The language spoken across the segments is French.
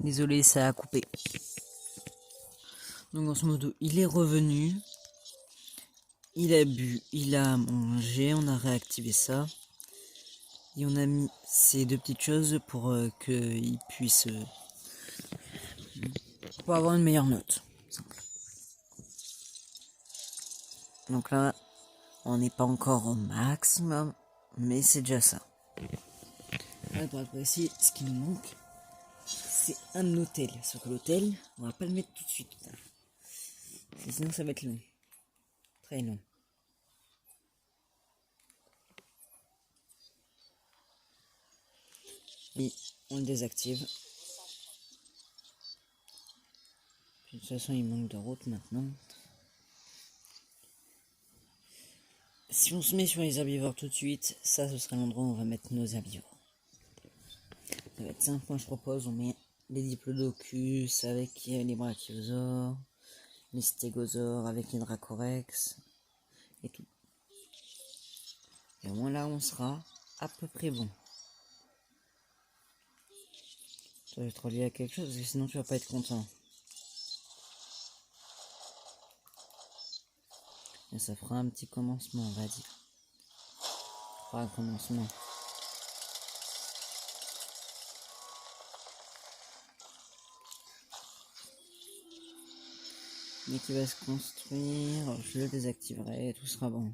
Désolé, ça a coupé. Donc en ce modo, il est revenu. Il a bu, il a mangé, on a réactivé ça. Et on a mis ces deux petites choses pour qu'il puisse... pour avoir une meilleure note. Donc là, on n'est pas encore au maximum, mais c'est déjà ça. Là, pour être précis, ce qui nous manque, c'est un hôtel. Sauf que l'hôtel, on va pas le mettre tout de suite. Sinon, ça va être long. Très long. Et on le désactive. Puis, de toute façon, il manque de route maintenant. Si on se met sur les herbivores tout de suite, ça ce sera l'endroit où on va mettre nos herbivores. Ça va être simple, moi je propose, on met les diplodocus avec les brachiosaures, les stégosaures avec les dracorex et tout. Et au moins là on sera à peu près bon. Toi je vais te relier à quelque chose, parce que sinon tu vas pas être content. Et ça fera un petit commencement, on va dire. Pas un commencement. Dès qu'il va se construire, je le désactiverai et tout sera bon.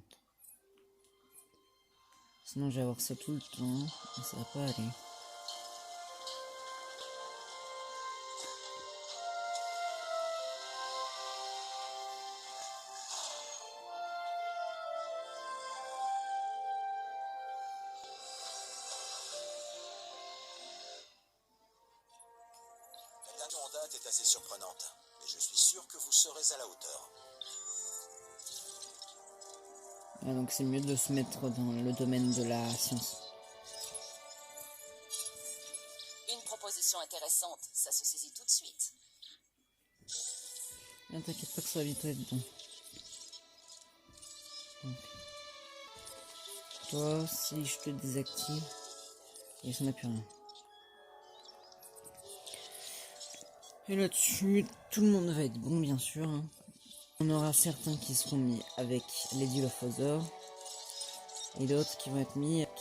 Sinon je vais avoir ça tout le temps et ça va pas aller. La dernière en date est assez surprenante, mais je suis sûr que vous serez à la hauteur. Ah, donc c'est mieux de se mettre dans le domaine de la science. Une proposition intéressante, ça se saisit tout de suite. Ah, t'inquiète pas que ça va vite être bon. Donc, toi, si je te désactive, il s'en a plus rien. Et là-dessus, tout le monde va être bon, bien sûr. Hein. On aura certains qui seront mis avec les dilophosaures et d'autres qui vont être mis avec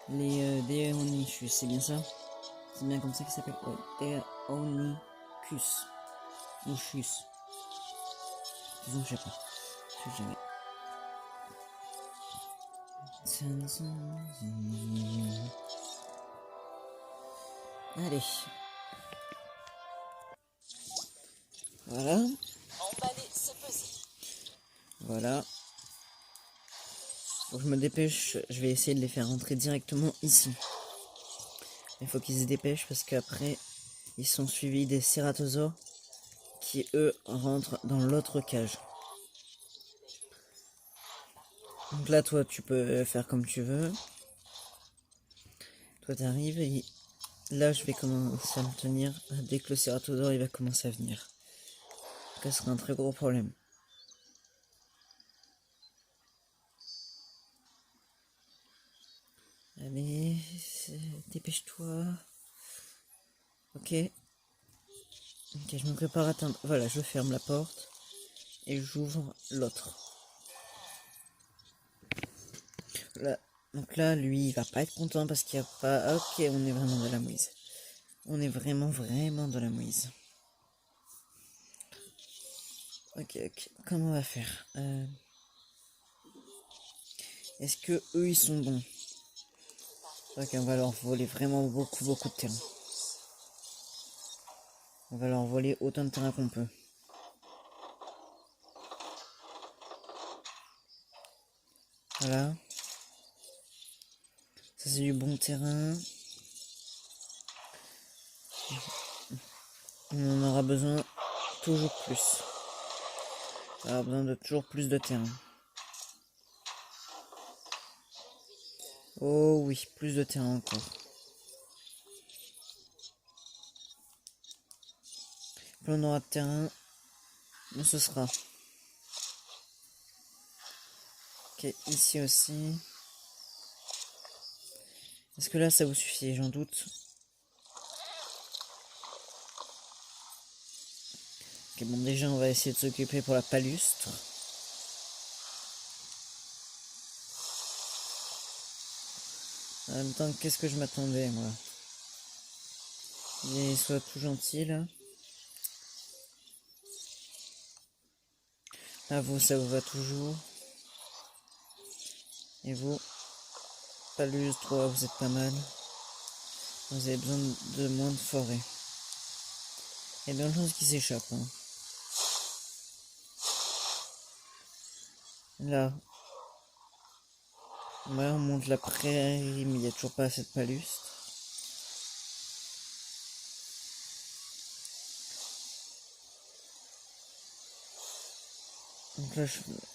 les Deinonychus, c'est bien ça? C'est bien comme ça qu'il s'appelle? Ouais, Deinonychus. Ou Chus. Disons, je sais pas. Je sais jamais. Allez. Voilà. Emballer, c'est peser. Voilà. Faut que je me dépêche. Je vais essayer de les faire rentrer directement ici. Il faut qu'ils se dépêchent parce qu'après, ils sont suivis des cératosaures qui, eux, rentrent dans l'autre cage. Donc là, toi, tu peux faire comme tu veux. Toi, t'arrives et là, je vais commencer à me tenir dès que le cératosaure il va commencer à venir. Ça sera un très gros problème. Allez, dépêche-toi. Ok. Ok, je me prépare à atteindre. Voilà, je ferme la porte et j'ouvre l'autre. Là. Donc là, lui, il va pas être content parce qu'il n'y a pas... Ok, on est vraiment dans la mouise. On est vraiment dans la mouise. Ok. Comment on va faire Est-ce que eux, ils sont bons? Ok, on va leur voler vraiment beaucoup de terrain. On va leur voler autant de terrain qu'on peut. Voilà. Ça, c'est du bon terrain. On en aura besoin toujours plus. On aura besoin de toujours plus de terrain. Oh oui, plus de terrain encore. Plus on aura de terrain, mieux ce sera. Ok, ici aussi. Est-ce que là, ça vous suffit? J'en doute. Ok, bon, déjà, on va essayer de s'occuper pour la palustre. En même temps, qu'est-ce que je m'attendais, moi? Il soit tout gentil, là. Là, vous, ça vous va toujours. Et vous, palustre, ouais, vous êtes pas mal. Vous avez besoin de moins de forêt. Il y a bien de choses qui s'échappent, hein. Là. Ouais, on monte la prairie, mais il n'y a toujours pas assez de palustre. Donc là,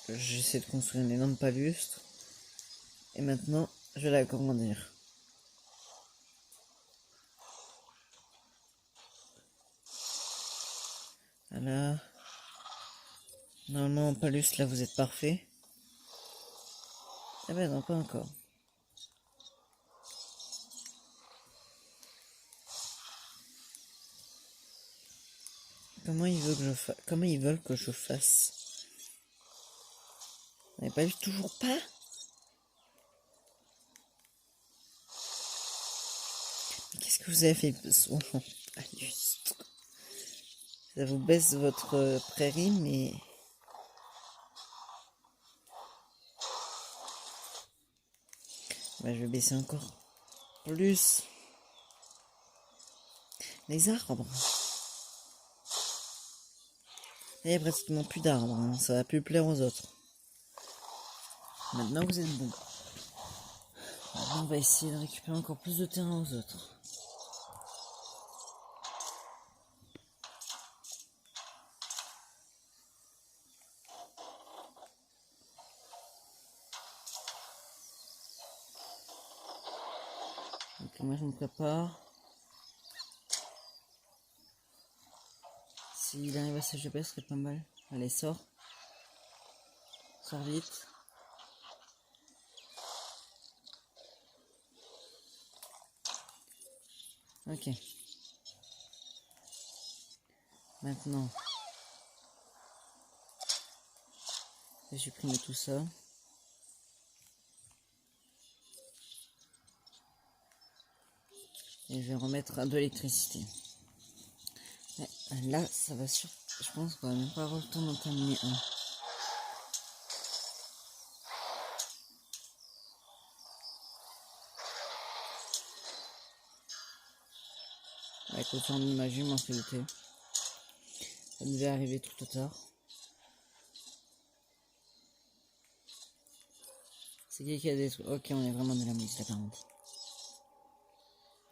j'essaie de construire une énorme palustre. Et maintenant, je vais l'agrandir. Voilà. Normalement, en palustre, là, vous êtes parfait. Eh ben non, pas encore. Comment ils veulent que je fasse? Comment ils veulent que je fasse? Vous n'avez pas vu toujours pas? Mais qu'est-ce que vous avez fait besoin? Ah, juste. Ça vous baisse votre prairie, mais... Bah, je vais baisser encore plus les arbres. Il n'y a pratiquement plus d'arbres, hein. Ça va plus plaire aux autres. Maintenant, vous êtes bon. Maintenant, on va essayer de récupérer encore plus de terrain aux autres. Donc moi je me prépare. S'il arrive à s'échapper, ce serait pas mal. Allez, sors. Sors vite. Ok. Maintenant, je vais supprimer tout ça. Et je vais remettre de l'électricité. Là, ça va sur... Je pense qu'on va même pas avoir le temps d'en terminer un. Avec autant de magie, m'en fait douter. Ça devait arriver tout au tard. C'est qui a des trucs. Ok, on est vraiment dans la mouise là par contre.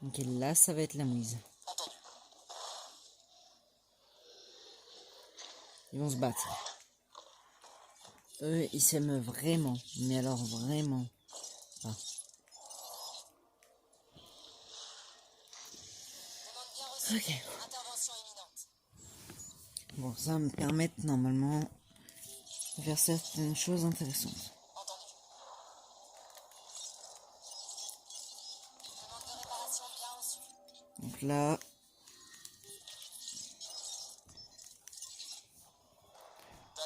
Ok, là, ça va être la mouise. Ils vont se battre. Eux, ils s'aiment vraiment. Mais alors vraiment. Ah. Ok. Intervention imminente. Bon, ça va me permettre normalement de faire certaines choses intéressantes. Entendu. Demande de réparation bien reçue. Donc là,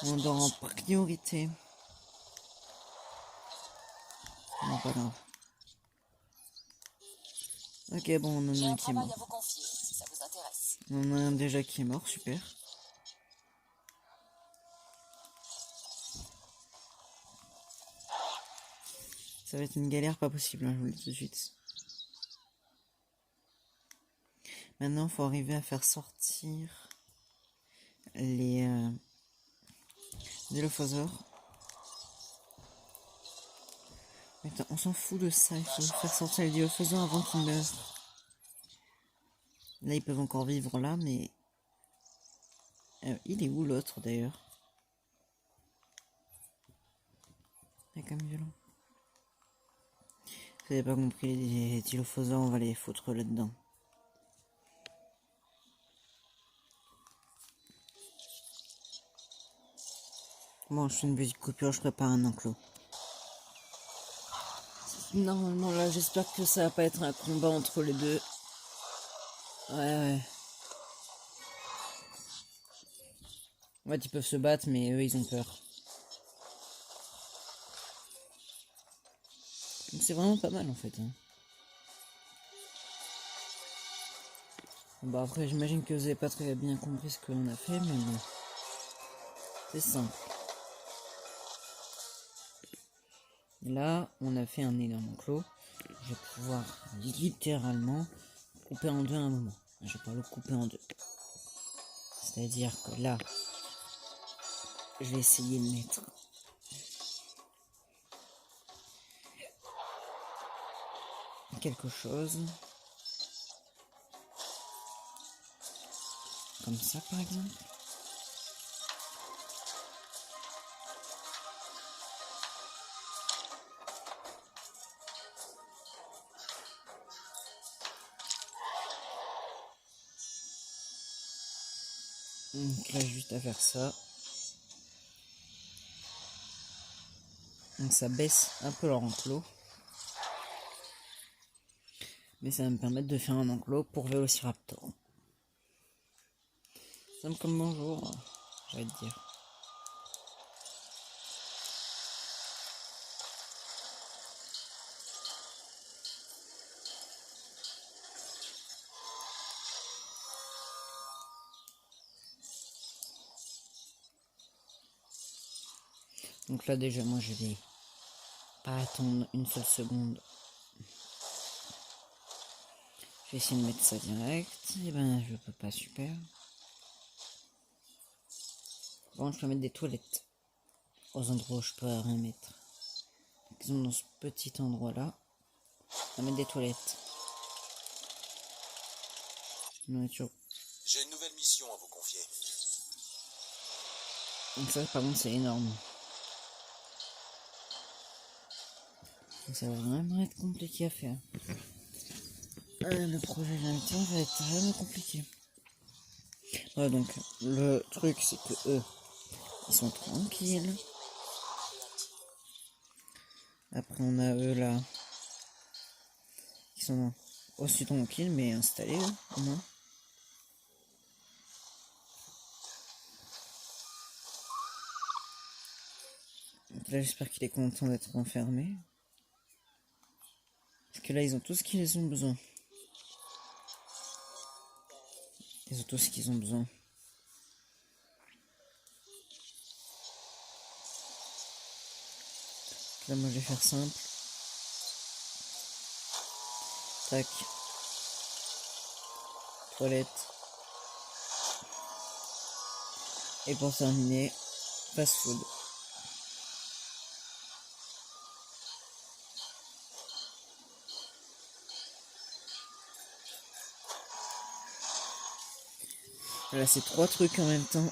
on dort en priorité. Non, pas grave. Ok, bon, on en J'ai a un un qui est travail à mort. vous confier, si ça vous intéresse. On en a un déjà qui est mort, super. Ça va être une galère pas possible, hein, je vous le dis tout de suite. Maintenant, il faut arriver à faire sortir les dylophosaures. Attends, on s'en fout de ça, il faut faire sortir les dylophosaures avant qu'ils meurent. Là, ils peuvent encore vivre là, mais... il est où l'autre, d'ailleurs? C'est quand même violent. Vous avez pas compris, les dylophosaures, on va les foutre là-dedans. Bon, je fais une petite coupure, je prépare un enclos. Normalement, là, j'espère que ça va pas être un combat entre les deux. Ouais. En fait, ils peuvent se battre, mais eux, ils ont peur. Donc c'est vraiment pas mal, en fait. Hein. Bon, après, j'imagine que vous avez pas très bien compris ce qu'on a fait, mais bon. C'est simple. Et là, on a fait un énorme enclos. Je vais pouvoir littéralement couper en deux à un moment. Je vais pouvoir le couper en deux. C'est-à-dire que là, je vais essayer de mettre quelque chose. Comme ça, par exemple. Donc là, juste à faire ça. Donc ça baisse un peu leur enclos. Mais ça va me permettre de faire un enclos pour Vélociraptor. Simple comme bonjour, j'allais te dire. Donc là déjà moi je vais pas attendre une seule seconde. Je vais essayer de mettre ça direct. Et ben je peux pas, super. Bon, je peux mettre des toilettes aux endroits où je peux rien mettre. Ils sont dans ce petit endroit là. On va mettre des toilettes. Nourriture. J'ai une nouvelle mission à vous confier. Donc ça par contre c'est énorme. Donc ça va vraiment être compliqué à faire. Le projet d'invité va être vraiment compliqué. Ouais, donc le truc c'est que eux ils sont tranquilles. Après on a eux là qui sont aussi tranquilles mais installés eux, au moins. Donc là j'espère qu'il est content d'être enfermé. Parce que là ils ont tout ce qu'ils ont besoin. Ils ont tout ce qu'ils ont besoin. Là moi je vais faire simple. Tac. Toilette. Et pour terminer, fast food. Voilà, ces trois trucs en même temps,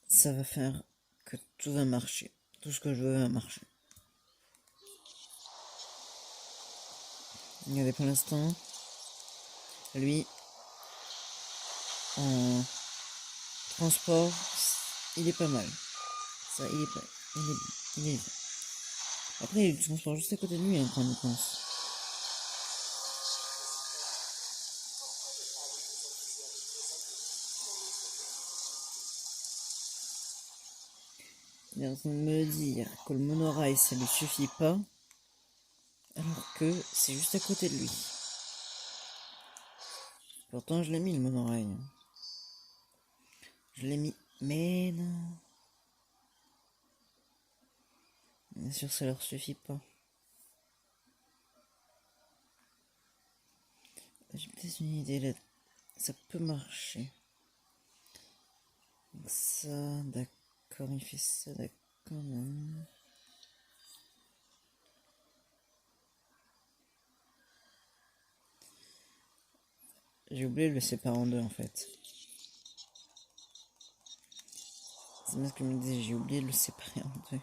ça va faire que tout va marcher. Tout ce que je veux va marcher. Regardez pour l'instant, lui, en transport, il est pas mal. Ça, il est pas, il est. Après, il y a du transport juste à côté de lui, hein, quand on y pense. Il est en train de me dire que le monorail, ça lui suffit pas, alors que c'est juste à côté de lui. Pourtant, je l'ai mis le monorail. Je l'ai mis, mais non. Bien sûr, ça leur suffit pas. J'ai peut-être une idée là. Ça peut marcher. Donc ça, d'accord, il fait ça, d'accord. Non. J'ai oublié de le séparer en deux en fait. C'est bien ce que je me disais, j'ai oublié de le séparer en deux.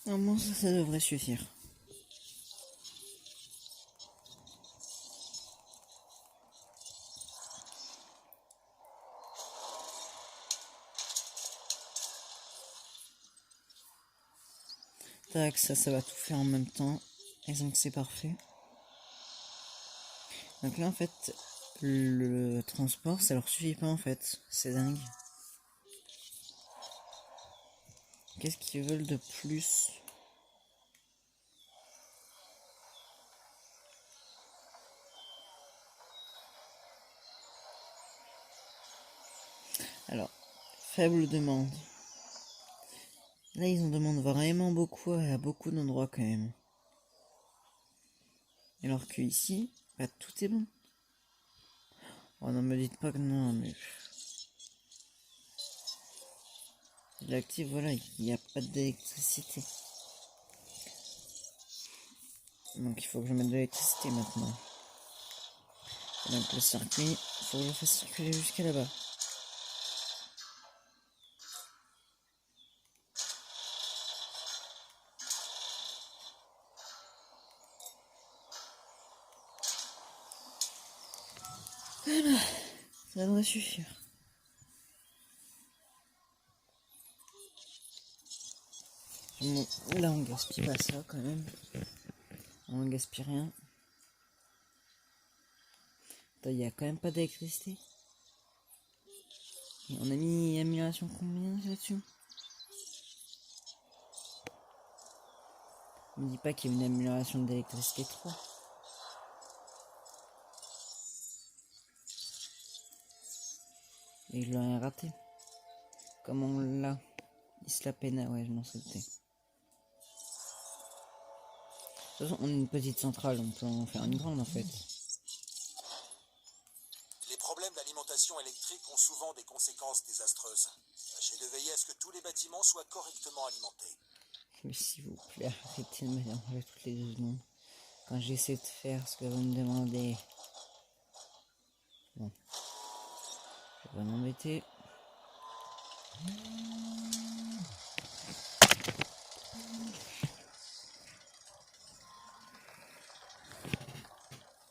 Normalement, ça devrait suffire. Tac, ça va tout faire en même temps. Et donc c'est parfait. Donc là en fait, le transport ça leur suffit pas en fait. C'est dingue. Qu'est-ce qu'ils veulent de plus? Alors, faible demande. Là ils en demandent vraiment beaucoup à beaucoup d'endroits quand même. Alors que ici, bah, tout est bon. Oh non, me dites pas que non, mais... L'actif, voilà, il n'y a pas d'électricité. Donc il faut que je mette de l'électricité maintenant. Et donc le circuit, il faut que je le fasse circuler jusqu'à là-bas. Voilà, ça devrait suffire. Bon, là on gaspille pas ça quand même. On gaspille rien. Il y a quand même pas d'électricité. Et on a mis amélioration combien là-dessus? On me dit pas qu'il y a une amélioration d'électricité 3. Et je l'aurais raté. Comme on l'a. Il se la peine, ouais, je m'en sautais. De toute façon, on est une petite centrale, on peut en faire une grande en fait. Les problèmes d'alimentation électrique ont souvent des conséquences désastreuses. Tâchez de veiller à ce que tous les bâtiments soient correctement alimentés. Mais s'il vous plaît, arrêtez de me déranger toutes les 2 secondes. Quand j'essaie de faire ce que vous me demandez. Bon. Je vais m'embêter.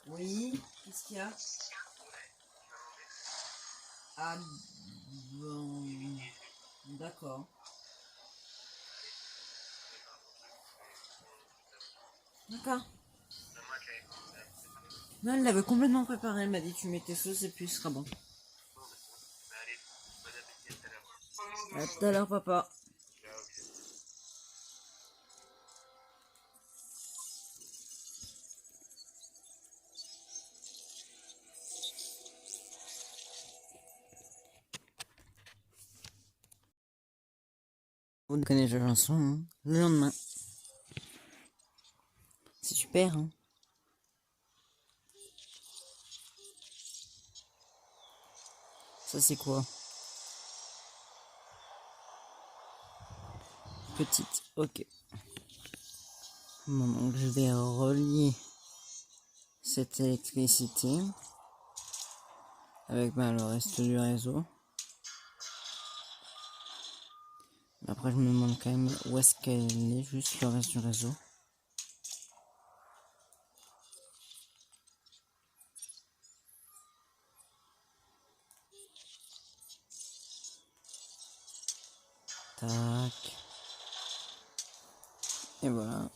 Oui, qu'est-ce qu'il y a? Ah bon, d'accord. D'accord. Non, elle l'avait complètement préparé, elle m'a dit tu mets tes sauces et puis ce sera bon. À tout à l'heure papa. Vous connaissez la chanson, hein, le lendemain. C'est super, hein. Ça c'est quoi? Petite, ok. Bon, donc je vais relier cette électricité avec le reste du réseau. Après je me demande quand même où est-ce qu'elle est, juste le reste du réseau. Tac. Et voilà.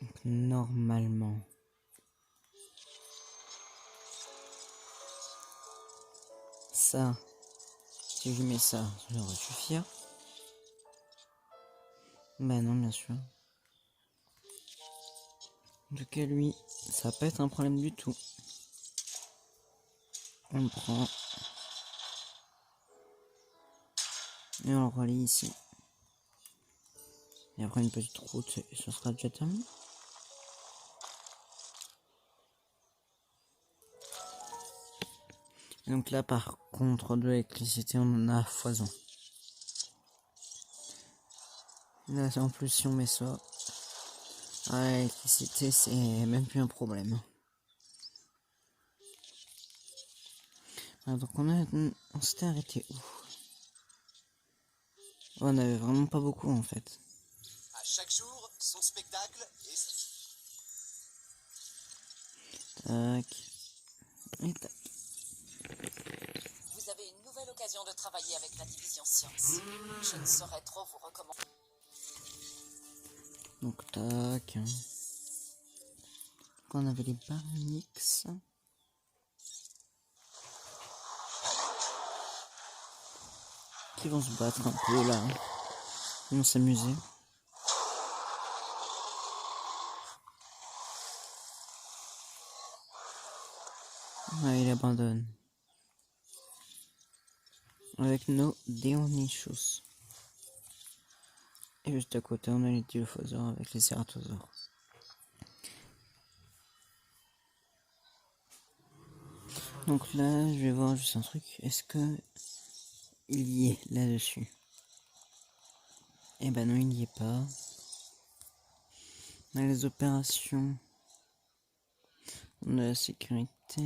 Donc, normalement. Ça, si je mets ça, ça devrait suffire. Bah non, bien sûr. En tout cas, lui, ça va pas être un problème du tout. On le prend. Et on le relie ici. Et après une petite route, et ce sera déjà terminé. Donc là, par contre, de l'électricité, on en a à foison. Là, en plus, si on met ça, l'électricité, c'est même plus un problème. Alors, donc on s'était arrêté où? On avait vraiment pas beaucoup en fait. À chaque jour, son spectacle et... Tac. Et tac. Vous avez une nouvelle occasion de travailler avec la division science. Je ne saurais trop vous recommander. Donc tac. Donc, on avait les baryonyx. Qui vont se battre un peu là. Ils vont s'amuser. Ouais, il abandonne. Avec nos Deinonychus. Et juste à côté, on a les Dilophosaures avec les Ceratosaures. Donc là, je vais voir juste un truc. Est-ce que il y est là-dessus? Eh ben non, il n'y est pas. On a les opérations. On a la sécurité.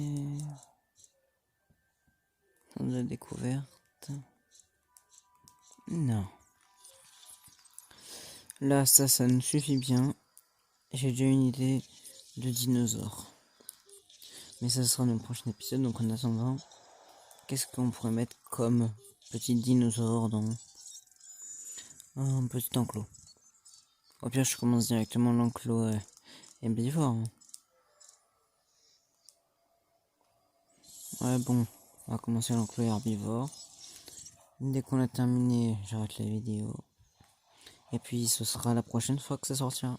On a la découverte. Non. Là, ça nous suffit bien. J'ai déjà une idée de dinosaures. Mais ça sera dans le prochain épisode. Donc en attendant, qu'est-ce qu'on pourrait mettre comme petit dinosaure dans un petit enclos? Au pire, je commence directement l'enclos herbivore. Hein. Ouais, bon, on va commencer l'enclos herbivore. Dès qu'on a terminé, j'arrête la vidéo. Et puis, ce sera la prochaine fois que ça sortira.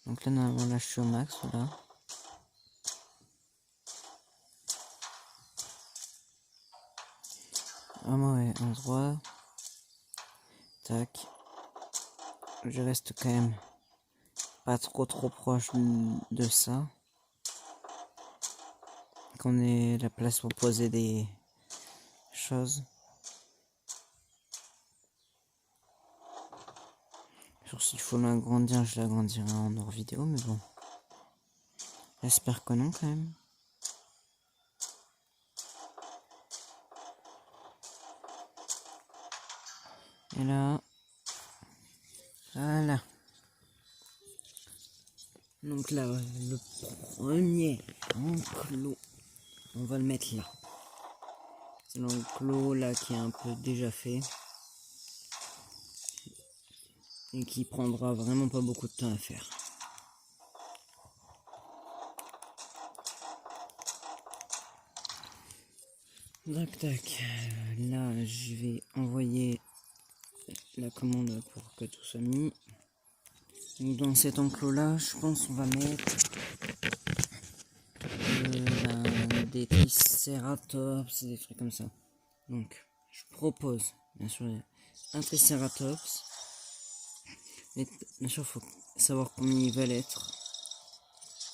Donc là, normalement, là, je suis au max, voilà. Vraiment, ouais, endroit. Tac. Je reste quand même pas trop proche de ça. Qu'on ait la place pour poser des choses. Sur s'il faut l'agrandir, je l'agrandirai en hors vidéo, mais bon. J'espère que non quand même. Et là. Voilà. Donc là, le premier enclos, on va le mettre là. C'est l'enclos là qui est un peu déjà fait. Et qui prendra vraiment pas beaucoup de temps à faire. Tac tac. Là, je vais envoyer la commande pour que tout soit mis. Donc dans cet enclos là, je pense qu'on va mettre des tricératops, des trucs comme ça. Donc, je propose, bien sûr, un tricératops. Mais bien sûr, il faut savoir combien ils veulent être.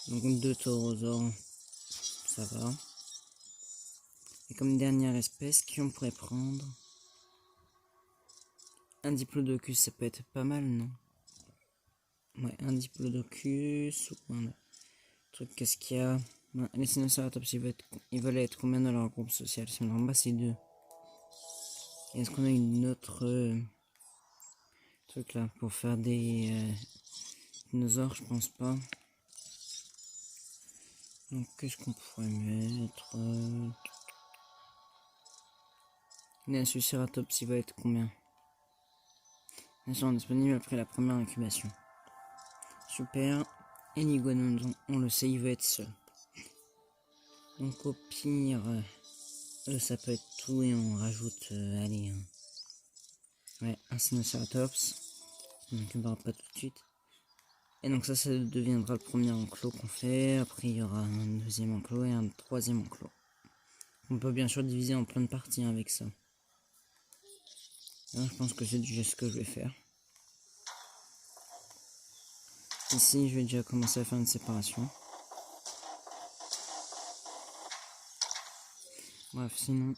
Donc 2 taurosaures, ça va. Et comme dernière espèce, qui on pourrait prendre? Un diplodocus, ça peut être pas mal, non? Ouais, un diplodocus ou un truc, qu'est-ce qu'il y a? Les Sinnoceratops, ils veulent être combien dans leur groupe social? Si on en bas, c'est 2. Est-ce qu'on a une autre truc là pour faire des dinosaures? Je pense pas. Donc qu'est-ce qu'on pourrait mettre? L'insuceratops, il va être combien? Ils sont disponibles après la première incubation. Super. Et l'iguanodon, on le sait, il va être seul. Donc au pire, ça peut être tout et on rajoute, allez, ouais, un Sinnoceratops. On n'incubera pas tout de suite. Et donc ça deviendra le premier enclos qu'on fait. Après il y aura un deuxième enclos et un troisième enclos. On peut bien sûr diviser en plein de parties avec ça. Alors, je pense que c'est déjà ce que je vais faire. Ici, je vais déjà commencer à faire une séparation. Bref, sinon,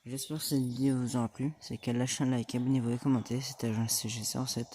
j'espère que cette vidéo vous aura plu. C'est qu'elle lâche un like, abonnez-vous et commentez. C'était Agent CG 07.